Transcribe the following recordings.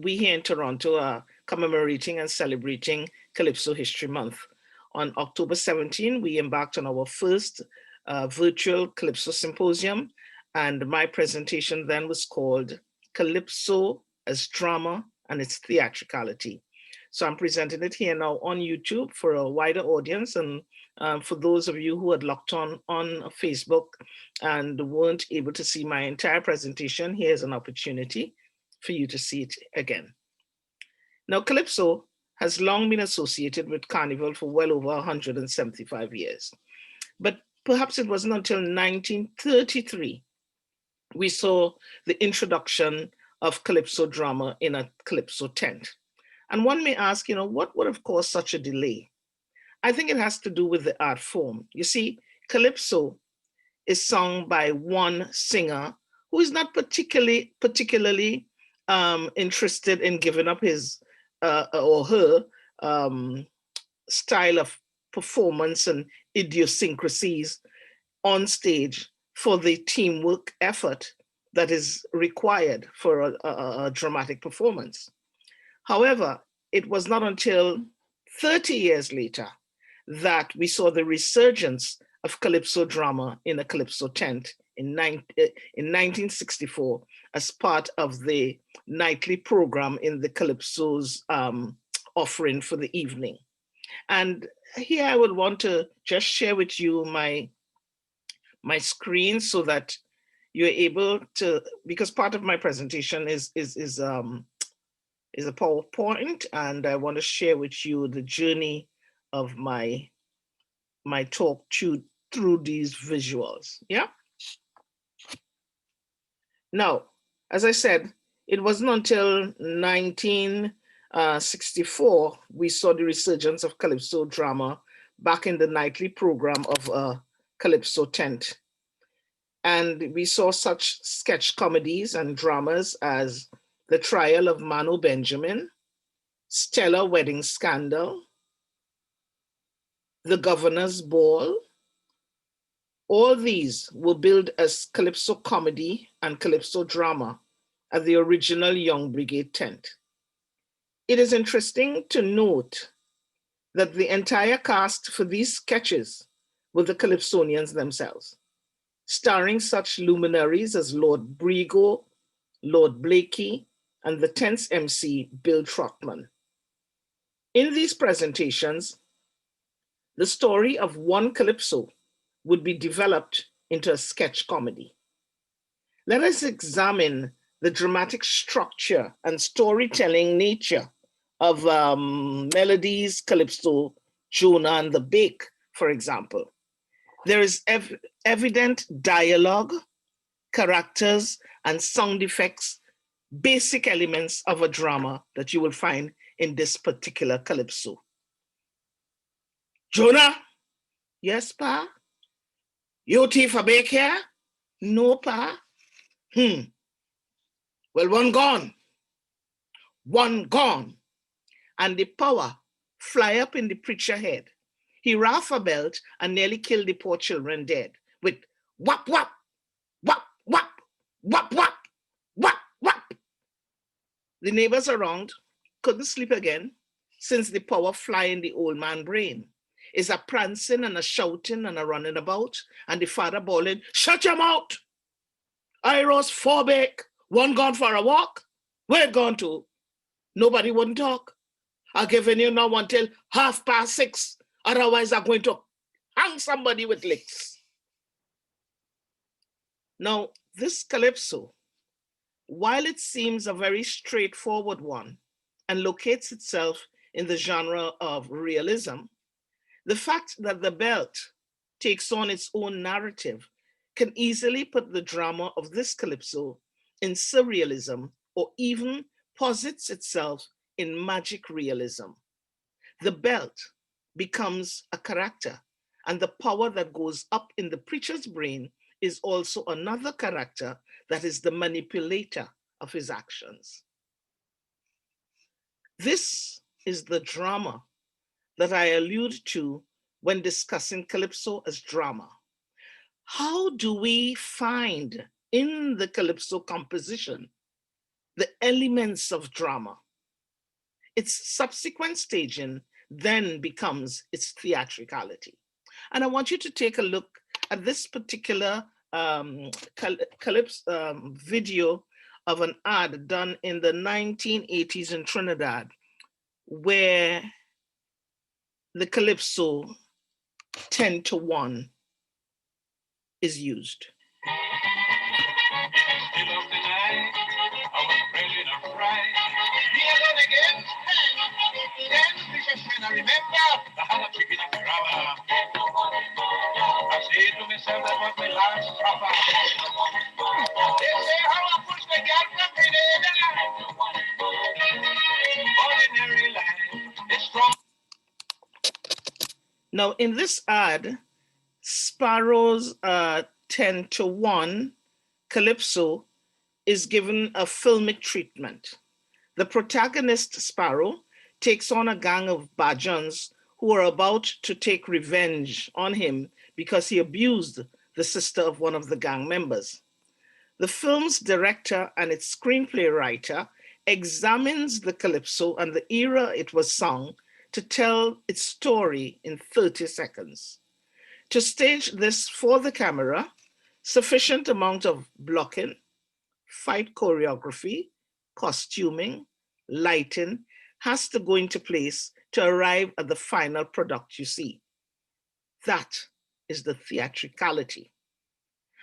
We here in Toronto are commemorating and celebrating Calypso History Month. On October 17, we embarked on our first virtual Calypso Symposium, and my presentation then was called Calypso as Drama and its Theatricality. So I'm presenting it here now on YouTube for a wider audience, and for those of you who had logged on Facebook and weren't able to see my entire presentation, here's an opportunity for you to see it again. Now, Calypso has long been associated with Carnival for well over 175 years. But perhaps it wasn't until 1933 we saw the introduction of Calypso drama in a Calypso tent. And one may ask, what would have caused such a delay? I think it has to do with the art form. You see, Calypso is sung by one singer who is not particularly interested in giving up his or her style of performance and idiosyncrasies on stage for the teamwork effort that is required for a dramatic performance. However, it was not until 30 years later that we saw the resurgence of Calypso drama in a Calypso tent in 1964 as part of the nightly program in the Calypso's offering for the evening. And here I would want to just share with you my screen so that you're able to, because part of my presentation is a PowerPoint, and I want to share with you the journey of my talk through these visuals. Yeah. Now, as I said, it wasn't until 1964 we saw the resurgence of Calypso drama back in the nightly program of Calypso tent. And we saw such sketch comedies and dramas as The Trial of Mano Benjamin, Stella Wedding Scandal, The Governor's Ball. All these were billed as Calypso comedy and Calypso drama at the original Young Brigade tent. It is interesting to note that the entire cast for these sketches were the Calypsonians themselves, starring such luminaries as Lord Brigo, Lord Blakey, and the tent's MC, Bill Trotman. In these presentations, the story of one Calypso would be developed into a sketch comedy. Let us examine the dramatic structure and storytelling nature of Melody's Calypso, Jonah and the Bake, for example. There is evident dialogue, characters, and sound effects, basic elements of a drama that you will find in this particular Calypso. Jonah? Yes, Pa? You tea for bake here? No, Pa? Well, one gone. One gone. And the power fly up in the preacher head. He raff a belt and nearly killed the poor children dead with whap, whap, whap, whap, whap, whap, whap, whap. The neighbors around couldn't sleep again since the power fly in the old man brain. Is a prancing and a shouting and a running about, and the father bawling, shut your mouth! I roast 4 bake, one gone for a walk. Where it gone to? Nobody wouldn't talk. I'll give you now until 6:30, otherwise I'm going to hang somebody with licks. Now, this Calypso, while it seems a very straightforward one and locates itself in the genre of realism, the fact that the belt takes on its own narrative can easily put the drama of this Calypso in surrealism, or even posits itself in magic realism. The belt becomes a character, and the power that goes up in the preacher's brain is also another character that is the manipulator of his actions. This is the drama that I allude to when discussing Calypso as drama. How do we find in the Calypso composition the elements of drama. Its subsequent staging then becomes its theatricality. And I want you to take a look at this particular Calypso video of an ad done in the 1980s in Trinidad, where the Calypso 10-1 is used. Remember the hollow chicken of drama. I say to myself that was my last supper. They say how I push the gal from ordinary life is strong. Now in this ad, Sparrow's 10-1 Calypso is given a filmic treatment. The protagonist, Sparrow, takes on a gang of Bajans who are about to take revenge on him because he abused the sister of one of the gang members. The film's director and its screenplay writer examines the Calypso and the era it was sung to tell its story in 30 seconds. To stage this for the camera, sufficient amount of blocking, fight choreography, costuming, lighting has to go into place to arrive at the final product you see. That is the theatricality,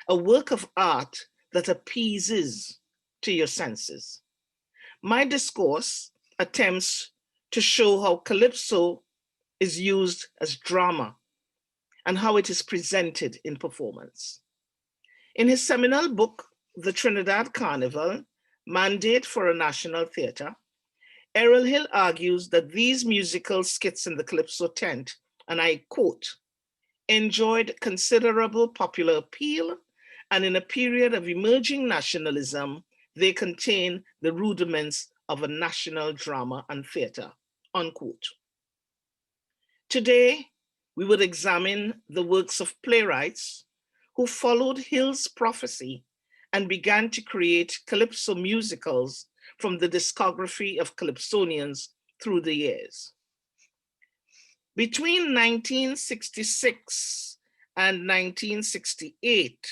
a work of art that appeases to your senses. My discourse attempts to show how Calypso is used as drama and how it is presented in performance. In his seminal book, The Trinidad Carnival, Mandate for a National Theatre, Errol Hill argues that these musical skits in the Calypso tent, and I quote, enjoyed considerable popular appeal, and in a period of emerging nationalism, they contain the rudiments of a national drama and theatre, unquote. Today, we would examine the works of playwrights who followed Hill's prophecy and began to create Calypso musicals from the discography of Calypsonians through the years. Between 1966 and 1968,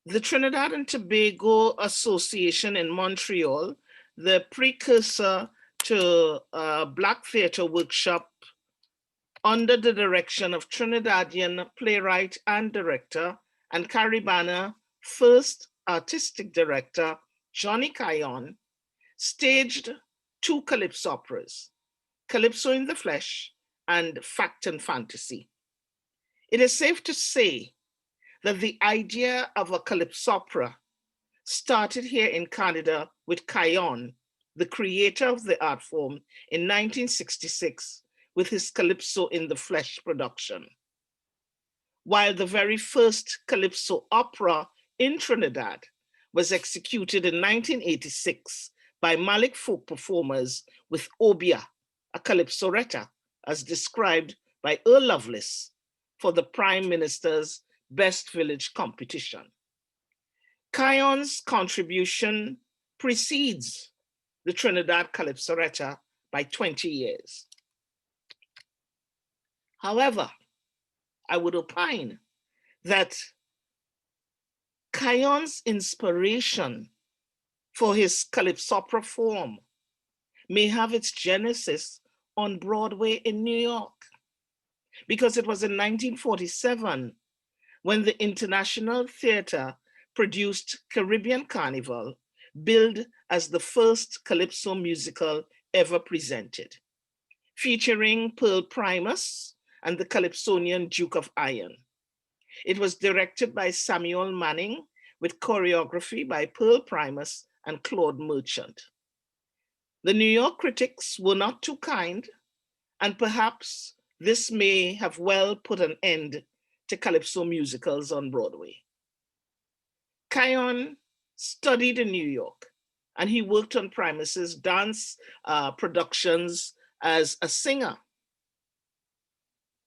the Trinidad and Tobago Association in Montreal, the precursor to Black Theatre Workshop under the direction of Trinidadian playwright and director and Caribana first artistic director, Johnny Cayonne, staged 2 Calypso operas, Calypso in the Flesh and Fact and Fantasy. It is safe to say that the idea of a Calypso opera started here in Canada with Cayonne, the creator of the art form, in 1966 with his Calypso in the Flesh production. While the very first Calypso opera in Trinidad was executed in 1986 by Malick folk performers with Obia, a Calypsoretta, as described by Earl Lovelace for the Prime Minister's Best Village competition. Cayonne's contribution precedes the Trinidad Calypsoretta by 20 years. However, I would opine that Cayonne's inspiration for his Calypsopera form may have its genesis on Broadway in New York, because it was in 1947 when the International Theatre produced Caribbean Carnival, billed as the first Calypso musical ever presented, featuring Pearl Primus and the Calypsonian Duke of Iron. It was directed by Samuel Manning with choreography by Pearl Primus and Claude Merchant. The New York critics were not too kind, and perhaps this may have well put an end to Calypso musicals on Broadway. Cayonne studied in New York, and he worked on Primus's dance productions as a singer.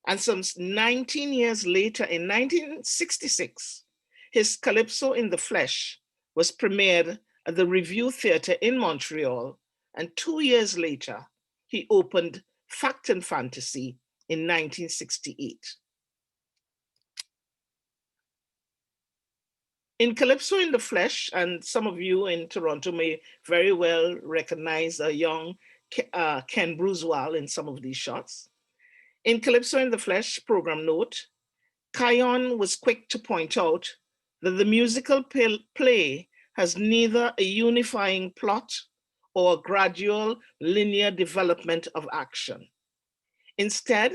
And some 19 years later, in 1966, his Calypso in the Flesh was premiered at the Review Theatre in Montreal, and 2 years later, he opened Fact and Fantasy in 1968. In Calypso in the Flesh, and some of you in Toronto may very well recognize a young Ken Bruswell in some of these shots. In Calypso in the Flesh program note, Cayonne was quick to point out that the musical play has neither a unifying plot or a gradual linear development of action. Instead,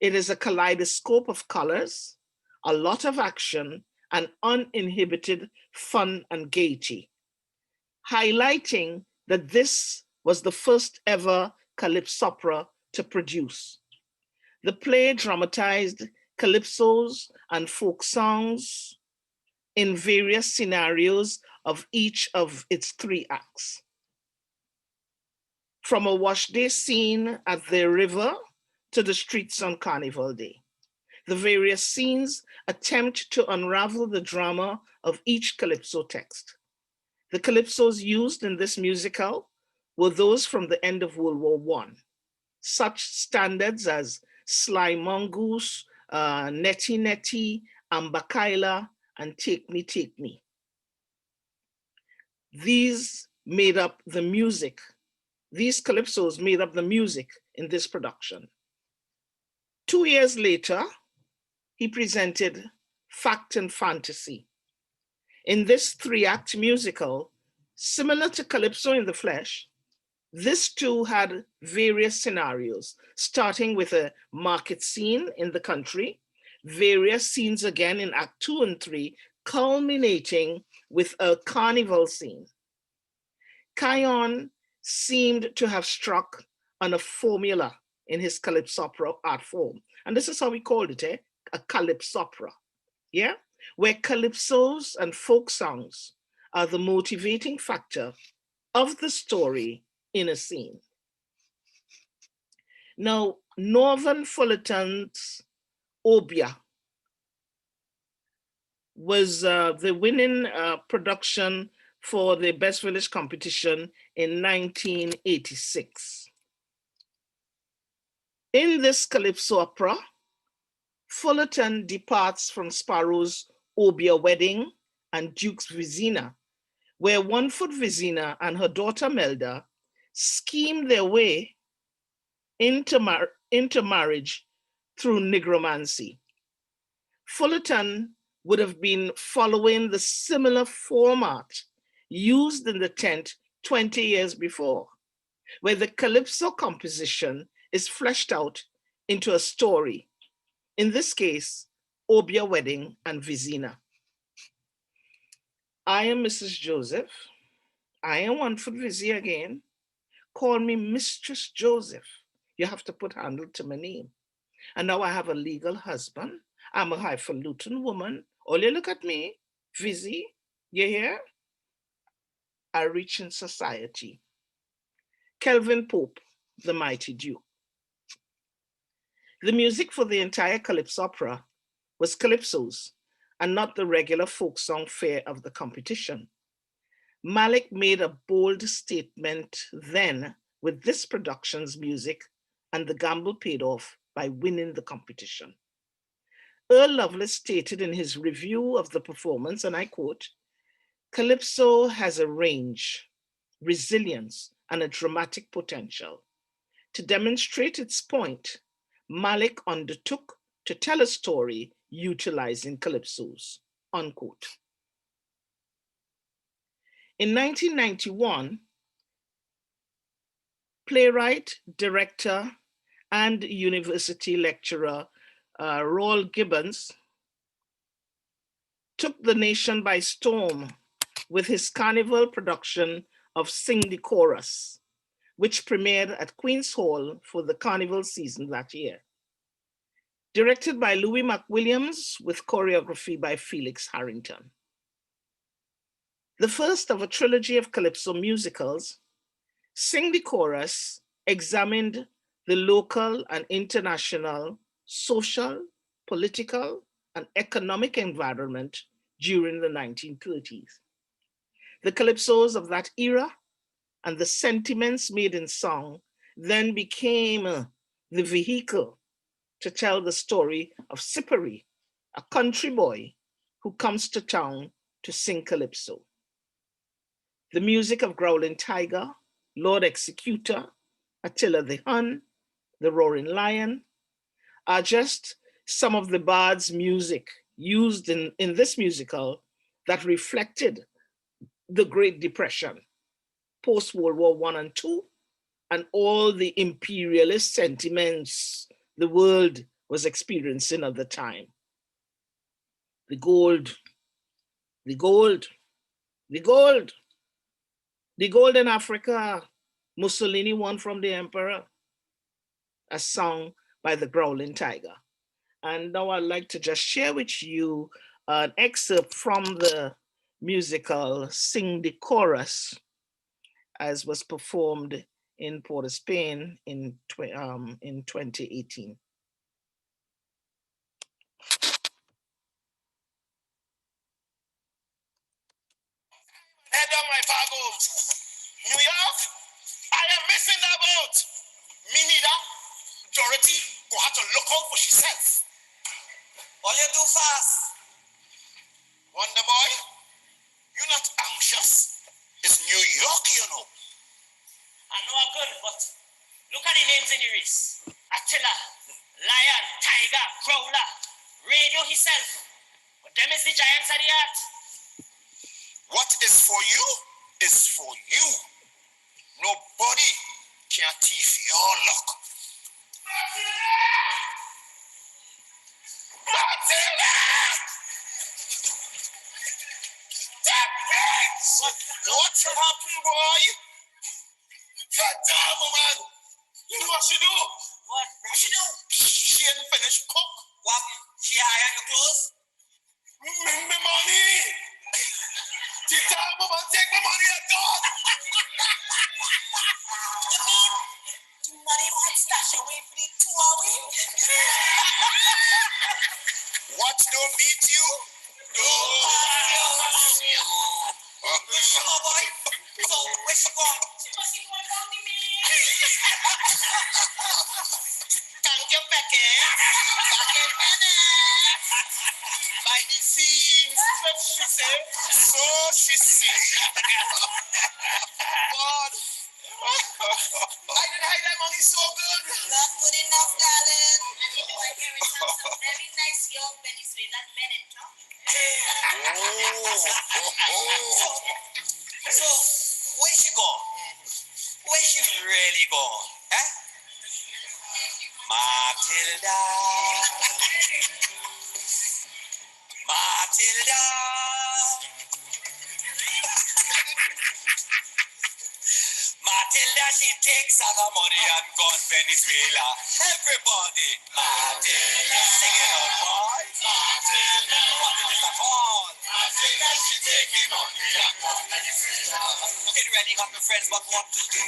it is a kaleidoscope of colors, a lot of action, and uninhibited fun and gaiety, highlighting that this was the first ever calypsopera to produce. The play dramatized calypsos and folk songs in various scenarios of each of its 3 acts. From a wash day scene at the river to the streets on Carnival Day. The various scenes attempt to unravel the drama of each calypso text. The calypsos used in this musical were those from the end of World War I. Such standards as Sly Mongoose, Netty Netty, Ambakaila, and Take Me, Take Me. These made up the music. These calypsos made up the music in this production. 2 years later, he presented Fact and Fantasy. In this 3-act musical, similar to Calypso in the Flesh, this too had various scenarios, starting with a market scene in the country, various scenes again in Act 2 and 3, culminating with a carnival scene. Cayonne seemed to have struck on a formula in his calypsopera art form. And this is how we called it, a calypsopera, yeah? Where calypsos and folk songs are the motivating factor of the story in a scene. Now, Norvan Fullerton's Obia was the winning production for the Best Village competition in 1986. In this calypso opera, Fullerton departs from Sparrow's Obia Wedding and Duke's Vizina, where One-Foot Vizina and her daughter Melda scheme their way into marriage through nigromancy. Fullerton would have been following the similar format used in the tent 20 years before, where the calypso composition is fleshed out into a story. In this case, Obia Wedding and Vizina. I am Mrs. Joseph. I am One-Foot Vizi again. Call me Mistress Joseph. You have to put handle to my name. And now I have a legal husband. I'm a highfalutin woman. All you look at me, Vizi, you hear? I reach in society. Kelvin Pope, the Mighty Duke. The music for the entire calypso opera was calypsos and not the regular folk song fare of the competition. Malik made a bold statement then with this production's music, and the gamble paid off by winning the competition. Earl Lovelace stated in his review of the performance, and I quote, "Calypso has a range, resilience, and a dramatic potential. To demonstrate its point, Malik undertook to tell a story utilizing calypsos," unquote. In 1991, playwright, director, and university lecturer Rawle Gibbons took the nation by storm with his carnival production of Sing the Chorus, which premiered at Queen's Hall for the carnival season that year. Directed by Louis McWilliams with choreography by Felix Harrington. The first of a trilogy of calypso musicals, Sing the Chorus examined the local and international social, political, and economic environment during the 1930s. The calypsos of that era and the sentiments made in song then became the vehicle to tell the story of Sippery, a country boy who comes to town to sing calypso. The music of Growling Tiger, Lord Executor, Attila the Hun, the Roaring Lion are just some of the bard's music used in this musical that reflected the Great Depression, post-World War I and II, and all the imperialist sentiments the world was experiencing at the time. The gold, the gold, the gold, the gold in Africa, Mussolini won from the emperor, a song by the Growling Tiger. And now I'd like to just share with you an excerpt from the musical Sing the Chorus, as was performed in Port of Spain in 2018. Head down my bagels. New York, I am missing that boat. Me neither. Dorothy will have to look out for herself. All you do fast. Wonder Boy, you're not anxious. It's New York, you know. I know I'm good, but look at the names in the race. Attila, Lion, Tiger, Growler, Radio himself. But them is the giants of the earth. What is for you is for you. Nobody can thief your luck. Matilda! What happened, boy? God damn, man. You know what she do? What she do? She ain't finished cook. What? She iron the clothes? Me money. The time, woman, take my money and go. You mean the money was stashed away for the 2 hours? What don't meet you? Oh boy, so where's she going? She must be going down the Thank you, Becky. Back in minutes. By the scenes, what she said, so she said. God, I didn't hide that money so good. Not good enough, darling. I hear it sounds some very nice young Venezuelan men in town. So, where she gone? Where she really gone? Eh? Matilda. Matilda. Matilda, she takes all the money and gone Venezuela. Everybody, Matilda, sing it out, boy. Matilda, what is it called? Matilda, she taking money and gone Venezuela. It really got my friends, but what to do?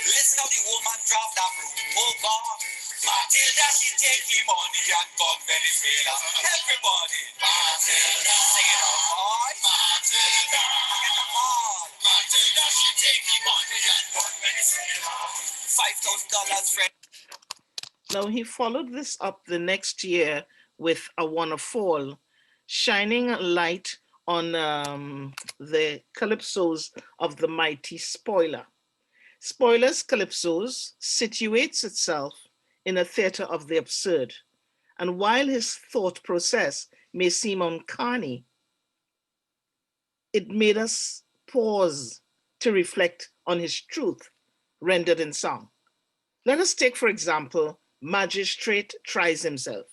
Listen how the woman drop that room. Oh God, Matilda, she taking money and gone Venezuela. Everybody, Matilda, sing it out, boy. Matilda, get the call. Matilda, she taking money and gone Venezuela. $5,000, friend. Now he followed this up the next year with A Wanna Fall, shining a light on the calypsos of the mighty Spoiler. Spoiler's calypsos situates itself in a theater of the absurd, and while his thought process may seem uncanny, it made us pause to reflect on his truth rendered in song. Let us take, for example, Magistrate Tries Himself.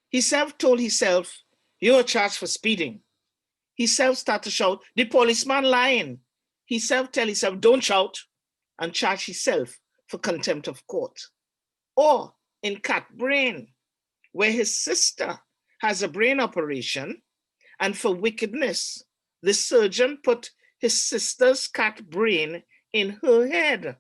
He self-told himself, "You're charged for speeding." He self-start to shout, "The policeman lying." He self-tell himself, "Don't shout," and charge himself for contempt of court. Or in Cat Brain, where his sister has a brain operation, and for wickedness, the surgeon put his sister's cat brain in her head,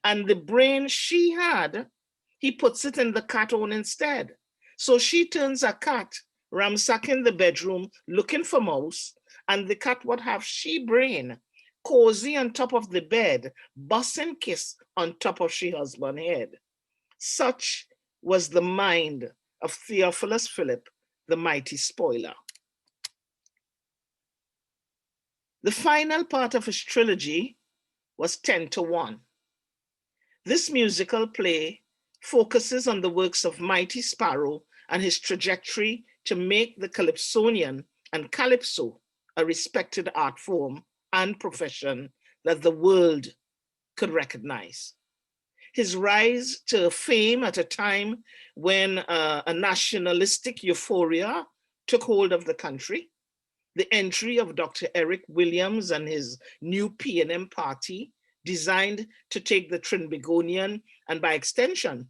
and the brain she had, he puts it in the cat own instead. So she turns a cat, ransacking the bedroom, looking for mouse, and the cat would have she brain cozy on top of the bed, bussin' kiss on top of she husband head. Such was the mind of Theophilus Philip, the mighty spoiler. The final part of his trilogy was 10 to 1. This musical play focuses on the works of Mighty Sparrow and his trajectory to make the Calypsonian and Calypso a respected art form and profession that the world could recognize. His rise to fame at a time when a nationalistic euphoria took hold of the country, the entry of Dr. Eric Williams and his new P&M party designed to take the Trinbagonian and by extension,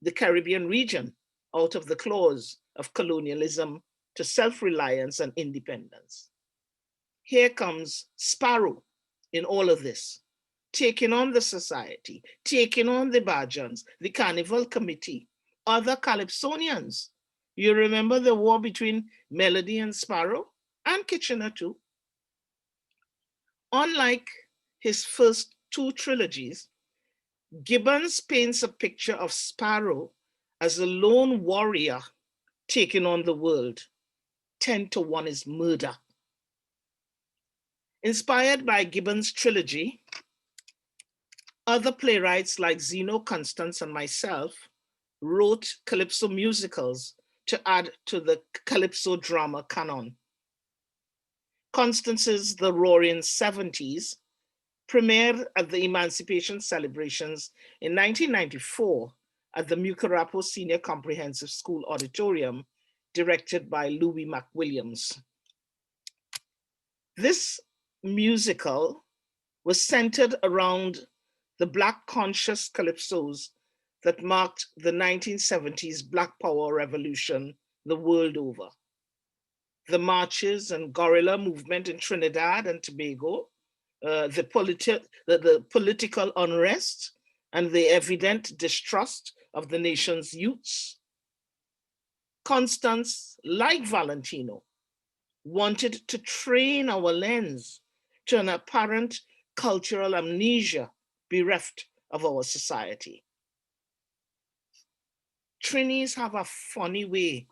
the Caribbean region out of the claws of colonialism to self-reliance and independence. Here comes Sparrow in all of this, taking on the society, taking on the Bajans, the Carnival Committee, other Calypsonians. You remember the war between Melody and Sparrow? And Kitchener too. Unlike his first two trilogies, Gibbons paints a picture of Sparrow as a lone warrior taking on the world. 10 to 1 is murder. Inspired by Gibbons' trilogy, other playwrights like Zeno, Constance, and myself wrote Calypso musicals to add to the Calypso drama canon. Constance's The Roaring '70s premiered at the Emancipation celebrations in 1994 at the Mucurapo Senior Comprehensive School Auditorium, directed by Louis McWilliams. This musical was centered around the Black conscious calypsos that marked the 1970s Black Power revolution the world over. The marches and guerrilla movement in Trinidad and Tobago, the political unrest, and the evident distrust of the nation's youths. Constance, like Valentino, wanted to train our lens to an apparent cultural amnesia bereft of our society. Trinis have a funny way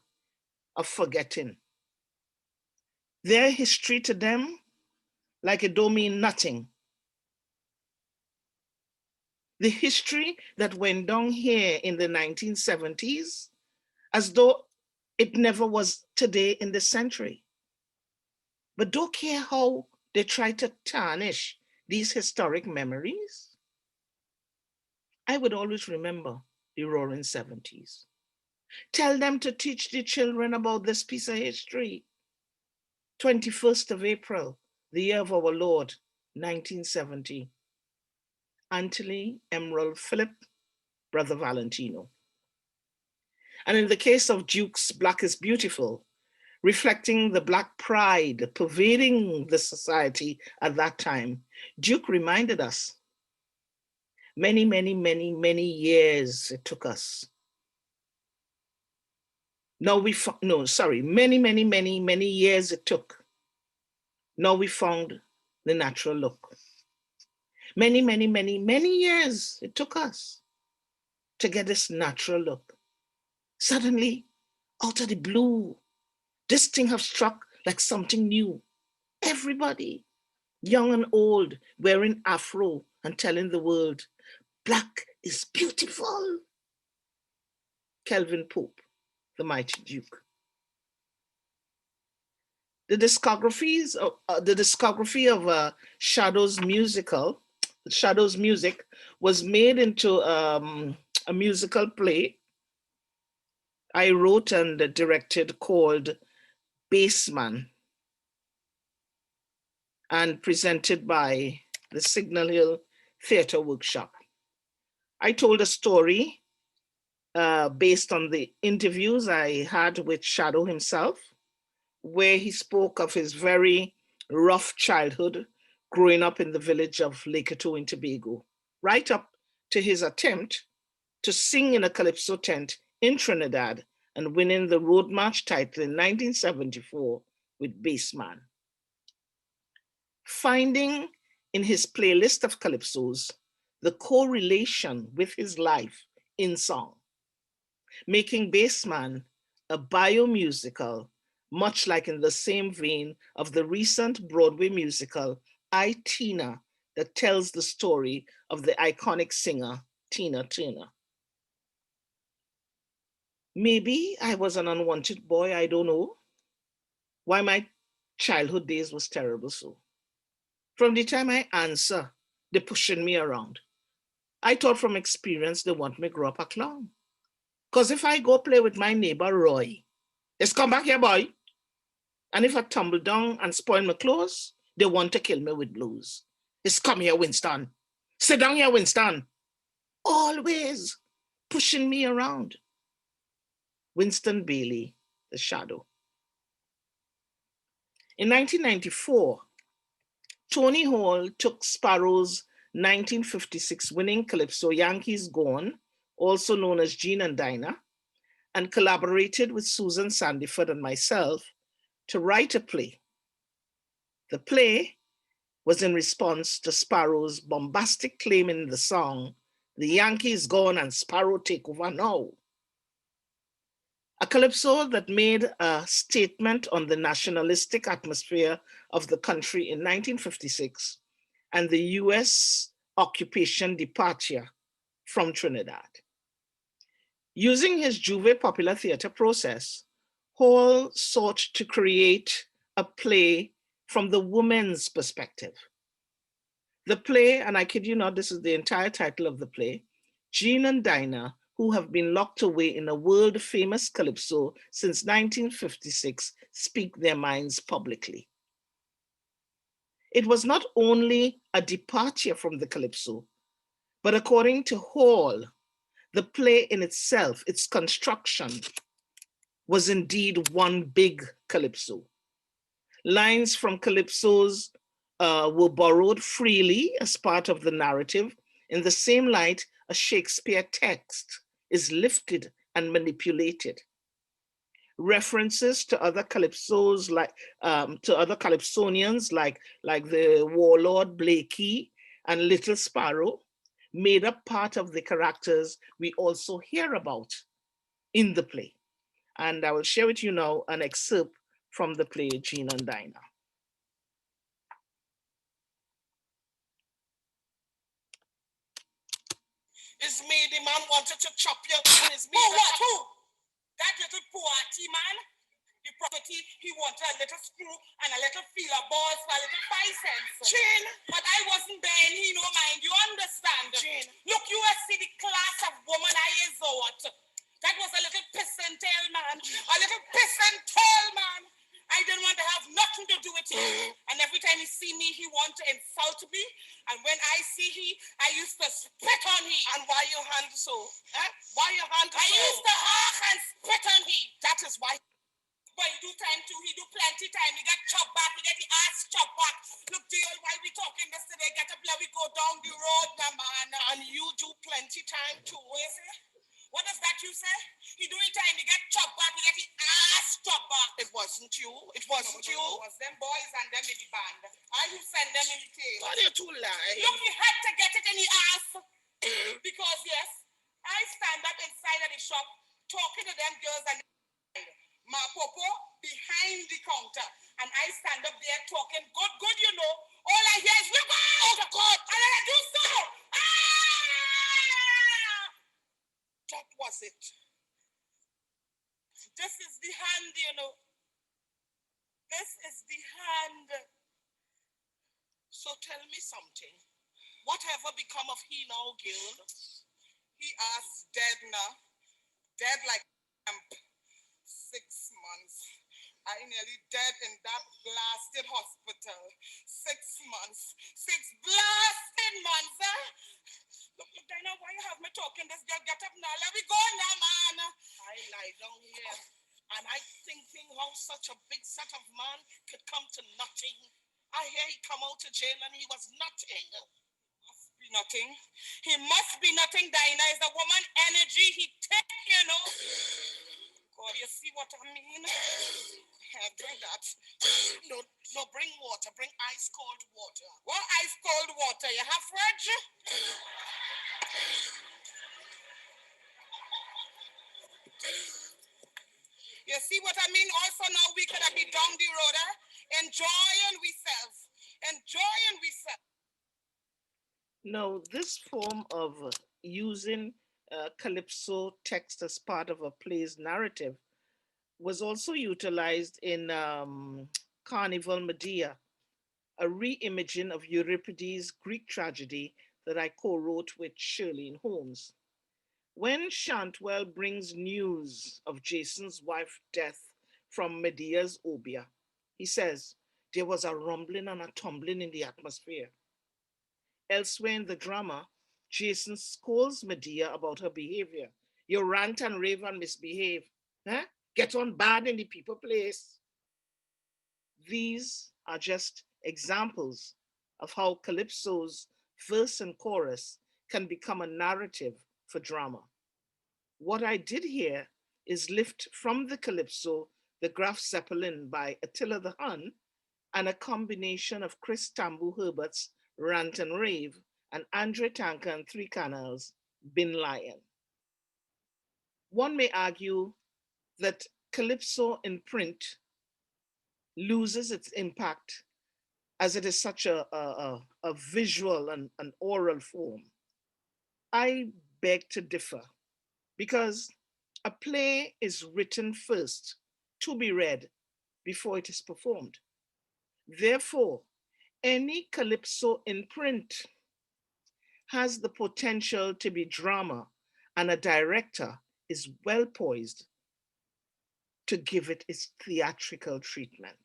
of forgetting. Their history to them, like it don't mean nothing. The history that went down here in the 1970s, as though it never was today in this century. But don't care how they try to tarnish these historic memories. I would always remember the roaring '70s. Tell them to teach the children about this piece of history. 21st of April, the year of our Lord, 1970. Anthony Emerald Philip, Brother Valentino. And in the case of Duke's Black is Beautiful, reflecting the Black pride pervading the society at that time, Duke reminded us, many, many, many, many years it took us. Many, many, many, many years it took. Now we found the natural look. Many, many, many, many years it took us to get this natural look. Suddenly, out of the blue, this thing have struck like something new. Everybody, young and old, wearing afro and telling the world, Black is beautiful. Kelvin Pope, the mighty Duke. The discography of Shadow's music was made into a musical play I wrote and directed called Bassman and presented by the Signal Hill Theatre Workshop. I told a story based on the interviews I had with Shadow himself, where he spoke of his very rough childhood growing up in the village of Leketo in Tobago, right up to his attempt to sing in a Calypso tent in Trinidad and winning the Road March title in 1974 with Bassman. Finding in his playlist of calypsos the correlation with his life in song, making Bassman a biomusical, much like in the same vein of the recent Broadway musical I, Tina, that tells the story of the iconic singer Tina Turner. Maybe I was an unwanted boy, I don't know. Why my childhood days was terrible so. From the time I answer, they're pushing me around. I thought from experience they want me to grow up a clown. Because if I go play with my neighbor Roy, let's come back here, boy. And if I tumble down and spoil my clothes, they want to kill me with blows. It's come here, Winston. Sit down here, Winston. Always pushing me around. Winston Bailey, The Shadow. In 1994, Tony Hall took Sparrow's 1956 winning calypso Yankees Gone, also known as Gene and Dinah, and collaborated with Susan Sandiford and myself to write a play. The play was in response to Sparrow's bombastic claim in the song, "The Yankees Gone and Sparrow Take Over Now." A calypso that made a statement on the nationalistic atmosphere of the country in 1956 and the US occupation departure from Trinidad. Using his Juve popular theater process, Hall sought to create a play from the woman's perspective. The play, and I kid you not, this is the entire title of the play, Gene and Dinah, who have been locked away in a world-famous calypso since 1956, speak their minds publicly. It was not only a departure from the calypso, but according to Hall, the play in itself, its construction, was indeed one big calypso. Lines from calypsos were borrowed freely as part of the narrative in the same light a Shakespeare text is lifted and manipulated. References to other calypsos, to other calypsonians like the warlord Blakey and Little Sparrow, made up part of the characters we also hear about in the play. And I will share with you now an excerpt from the play Gene and Dinah. It's me, the man wanted to chop you. And it's me. Who? That little poety man? The property, he wanted a little screw and a little feeler balls for a little 5 cents. Jane. But I wasn't there and he no mind. You understand? Jane. Look, you see the class of woman I is out. That was a little piss and tail man. A little piss and tail man. I didn't want to have nothing to do with him. And every time he see me, he want to insult me. And when I see he, I used to spit on him. And why your hand so? Why your hand so? I used to hawk and spit on him. That is why. But he do time too. He do plenty time. He got chopped back. He get the ass chopped back. Look, dear, why we talking this today? Get up, let we go down the road, now, man. And you do plenty time too. What you say? What does that you say? He do it time. He get chopped back. He get the ass chopped back. It wasn't you. It wasn't you. It was them boys and them in the band. I you send them in the tail. Why you too lying? Look, he had to get it in the ass. Because yes, I stand up inside of the shop talking to them girls and my popo behind the counter, and I stand up there talking good, you know. All I hear is, look out! Oh, God! And then I do so! Ah! That was it. This is the hand, you know. This is the hand. So tell me something. Whatever become of he now, Gil? He asked dead now. Dead like 6 months. I nearly dead in that blasted hospital. 6 months. 6 blasted months, huh? Look, Dinah, why you have me talking this girl? Get up now. Let me go now, man. I lie down here. And I thinking how such a big set of man could come to nothing. I hear he come out to jail and he was nothing. Must be nothing. He must be nothing, Dinah. Is the woman energy he take, you know. God, you see what I mean? Drink that. No, no, bring water. Bring ice cold water. What ice cold water? You have fridge? You see what I mean? Also now we could have been down the road, enjoying ourselves. Enjoying ourselves. No, this form of using calypso text as part of a play's narrative was also utilized in Carnival Medea, a reimagining of Euripides' Greek tragedy that I co-wrote with Shirlene Holmes. When Shantwell brings news of Jason's wife's death from Medea's Obia, he says, there was a rumbling and a tumbling in the atmosphere. Elsewhere in the drama, Jason scolds Medea about her behavior. You rant and rave and misbehave. Huh? Get on bad in the people place. These are just examples of how Calypso's verse and chorus can become a narrative for drama. What I did here is lift from the Calypso the Graf Zeppelin by Attila the Hun and a combination of Chris Tambu Herbert's Rant and Rave and Andre Tanker and Three Canals' Bin Lion. One may argue that Calypso in print loses its impact as it is such a visual and an oral form. I beg to differ because a play is written first to be read before it is performed. Therefore, any calypso in print has the potential to be drama, and a director is well poised to give it its theatrical treatment.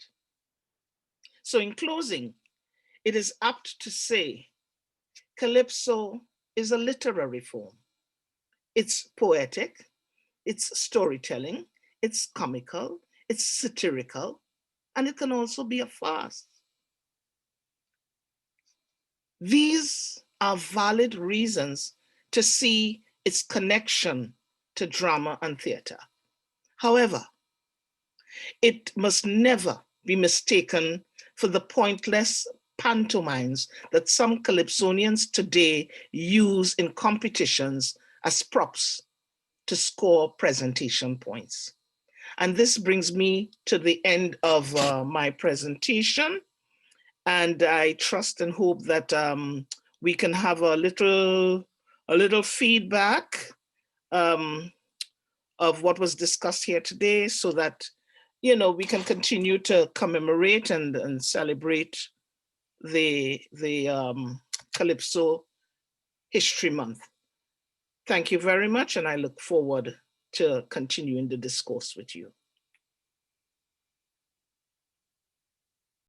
So, in closing, it is apt to say calypso is a literary form. It's poetic, it's storytelling, it's comical, it's satirical, and it can also be a farce. These are valid reasons to see its connection to drama and theater. However, it must never be mistaken for the pointless pantomimes that some Calypsonians today use in competitions as props to score presentation points. And this brings me to the end of my presentation. And I trust and hope that we can have a little feedback of what was discussed here today, so that we can continue to commemorate and celebrate the Calypso History Month. Thank you very much, and I look forward to continuing the discourse with you.